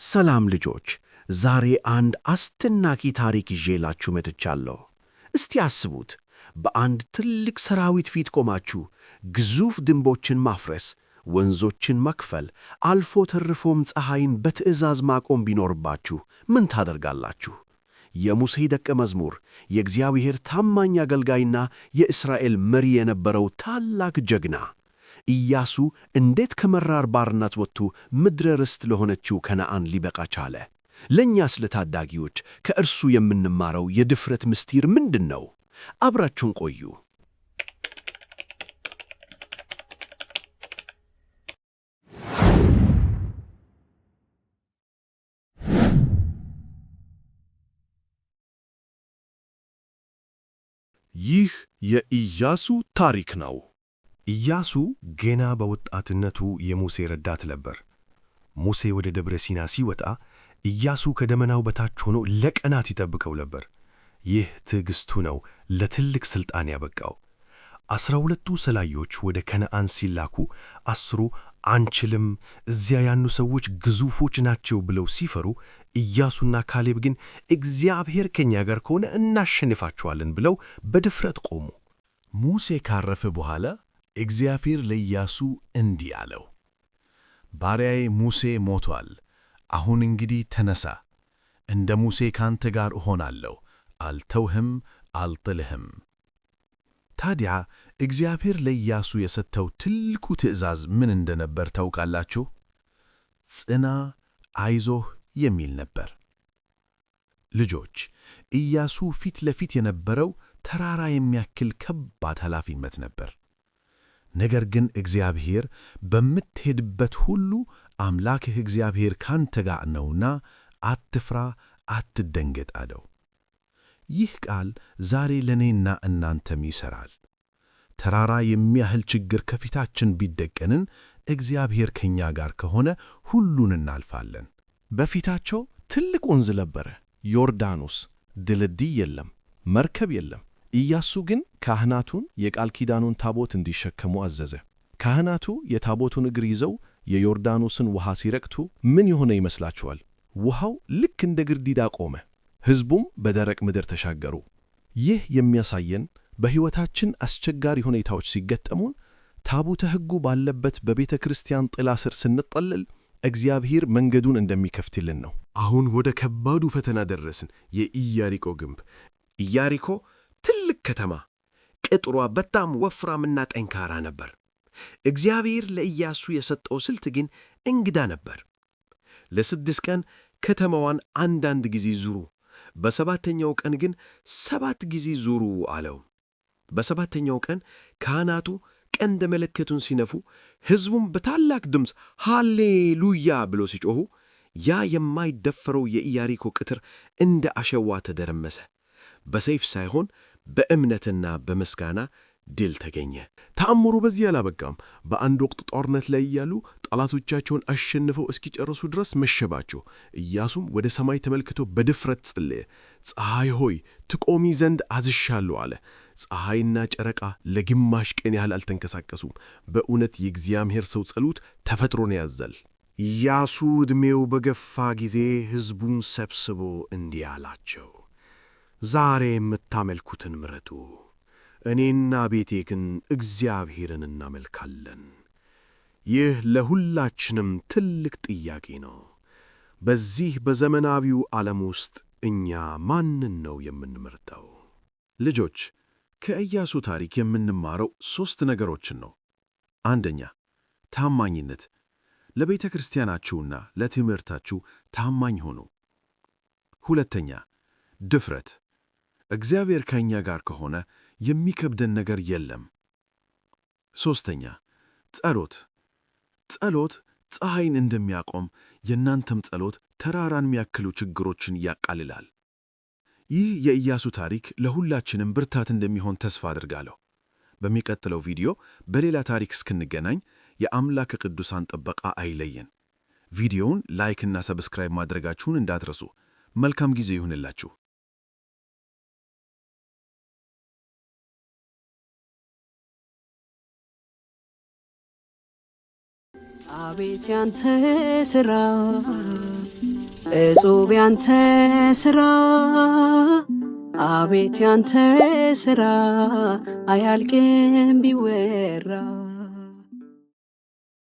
ሰላም ልጆች፣ ዛሬ አንድ አስደናቂ ታሪክ ይዤላችሁ መጥቻለሁ። እስቲ አስቡት፣ በአንድ ትልቅ ሰራዊት ፊት ቆማችሁ ግዙፍ ግንቦችን ማፍረስ፣ ወንዞችን መክፈል፣ አልፎ ተርፎም ፀሐይን በትእዛዝ ማቆም ቢኖርባችሁ ምን ታደርጋላችሁ? የሙሴ ደቀ መዝሙር፣ የእግዚአብሔር ታማኝ አገልጋይና የእስራኤል መሪ የነበረው ታላቅ ጀግና ኢያሱ እንዴት ከመራር ባርነት ወጥቶ ምድረ ርስት ለሆነችው ከነዓን ሊበቃ ቻለ? ለእኛስ ለታዳጊዎች ከእርሱ የምንማረው የድፍረት ምስጢር ምንድን ነው? አብራችሁን ቆዩ። ይህ የኢያሱ ታሪክ ነው። ኢያሱ ገና በወጣትነቱ የሙሴ ረዳት ነበር። ሙሴ ወደ ደብረ ሲና ሲወጣ ኢያሱ ከደመናው በታች ሆኖ ለቀናት ይጠብቀው ነበር። ይህ ትዕግሥቱ ነው ለትልቅ ሥልጣን ያበቃው። 12ቱ ሰላዮች ወደ ከነዓን ሲላኩ 10ሩ አንችልም፣ እዚያ ያሉ ሰዎች ግዙፎች ናቸው ብለው ሲፈሩ፣ ኢያሱና ካሌብ ግን እግዚአብሔር ከእኛ ጋር ከሆነ እናሸንፋቸዋለን ብለው በድፍረት ቆሙ። ሙሴ ካረፈ በኋላ እግዚአብሔር ለኢያሱ እንዲህ አለው፣ ባሪያዬ ሙሴ ሞቷል። አሁን እንግዲህ ተነሣ፣ እንደ ሙሴ ካንተ ጋር እሆናለሁ፣ አልተውህም፣ አልጥልህም። ታዲያ እግዚአብሔር ለኢያሱ የሰጠው ትልቁ ትእዛዝ ምን እንደነበር ታውቃላችሁ? ጽና፣ አይዞህ የሚል ነበር። ልጆች፣ ኢያሱ ፊት ለፊት የነበረው ተራራ የሚያክል ከባድ ኃላፊነት ነበር። ነገር ግን እግዚአብሔር በምትሄድበት ሁሉ አምላክህ እግዚአብሔር ካንተ ጋር ነውና አትፍራ፣ አትደንገጥ አለው። ይህ ቃል ዛሬ ለእኔና እናንተም ይሠራል። ተራራ የሚያህል ችግር ከፊታችን ቢደቀንን እግዚአብሔር ከእኛ ጋር ከሆነ ሁሉን እናልፋለን። በፊታቸው ትልቅ ወንዝ ነበረ፣ ዮርዳኖስ። ድልድይ የለም፣ መርከብ የለም። ኢያሱ ግን ካህናቱን የቃል ኪዳኑን ታቦት እንዲሸከሙ አዘዘ። ካህናቱ የታቦቱን እግር ይዘው የዮርዳኖስን ውሃ ሲረግጡ ምን የሆነ ይመስላችኋል? ውሃው ልክ እንደ ግድግዳ ቆመ። ሕዝቡም በደረቅ ምድር ተሻገሩ። ይህ የሚያሳየን በሕይወታችን አስቸጋሪ ሁኔታዎች ሲገጠሙን ታቦተ ሕጉ ባለበት በቤተ ክርስቲያን ጥላ ስር ስንጠለል እግዚአብሔር መንገዱን እንደሚከፍትልን ነው። አሁን ወደ ከባዱ ፈተና ደረስን፣ የኢያሪኮ ግንብ። ኢያሪኮ ትልቅ ከተማ፣ ቅጥሯ በጣም ወፍራምና ጠንካራ ነበር። እግዚአብሔር ለኢያሱ የሰጠው ስልት ግን እንግዳ ነበር። ለ6 ቀን ከተማዋን አንዳንድ ጊዜ ዙሩ፣ በሰባተኛው ቀን ግን 7 ጊዜ ዙሩ አለው። በሰባተኛው ቀን ካህናቱ ቀንደ መለከቱን ሲነፉ፣ ሕዝቡም በታላቅ ድምፅ ሃሌሉያ ብሎ ሲጮኹ፣ ያ የማይደፈረው የኢያሪኮ ቅጥር እንደ አሸዋ ተደረመሰ። በሰይፍ ሳይሆን በእምነትና በምስጋና ድል ተገኘ። ተአምሩ በዚህ አላበቃም። በአንድ ወቅት ጦርነት ላይ እያሉ ጠላቶቻቸውን አሸንፈው እስኪጨርሱ ድረስ መሸባቸው። ኢያሱም ወደ ሰማይ ተመልክቶ በድፍረት ጸለየ። ፀሐይ ሆይ ትቆሚ ዘንድ አዝሻለሁ አለ። ፀሐይና ጨረቃ ለግማሽ ቀን ያህል አልተንቀሳቀሱም። በእውነት የእግዚአብሔር ሰው ጸሎት ተፈጥሮን ያዛል። ኢያሱ ዕድሜው በገፋ ጊዜ ሕዝቡን ሰብስቦ እንዲህ አላቸው፣ ዛሬ የምታመልኩትን ምረጡ፣ እኔና ቤቴ ግን እግዚአብሔርን እናመልካለን። ይህ ለሁላችንም ትልቅ ጥያቄ ነው። በዚህ በዘመናዊው ዓለም ውስጥ እኛ ማንን ነው የምንመርጠው? ልጆች፣ ከኢያሱ ታሪክ የምንማረው 3 ነገሮችን ነው። አንደኛ፣ ታማኝነት። ለቤተ ክርስቲያናችሁና ለትምህርታችሁ ታማኝ ሆኑ። ሁለተኛ፣ ድፍረት። እግዚአብሔር ከእኛ ጋር ከሆነ የሚከብደን ነገር የለም። ሦስተኛ፣ ጸሎት። ጸሎት ፀሐይን እንደሚያቆም የእናንተም ጸሎት ተራራን የሚያክሉ ችግሮችን ያቃልላል። ይህ የኢያሱ ታሪክ ለሁላችንም ብርታት እንደሚሆን ተስፋ አድርጋለሁ። በሚቀጥለው ቪዲዮ በሌላ ታሪክ እስክንገናኝ የአምላክ ቅዱሳን ጥበቃ አይለየን። ቪዲዮውን ላይክና ሰብስክራይብ ማድረጋችሁን እንዳትረሱ። መልካም ጊዜ ይሁንላችሁ። አቤት ያንተ ሥራ እጹብ ያንተ ሥራ አቤት ያንተ ሥራ አያልቅም ቢወራ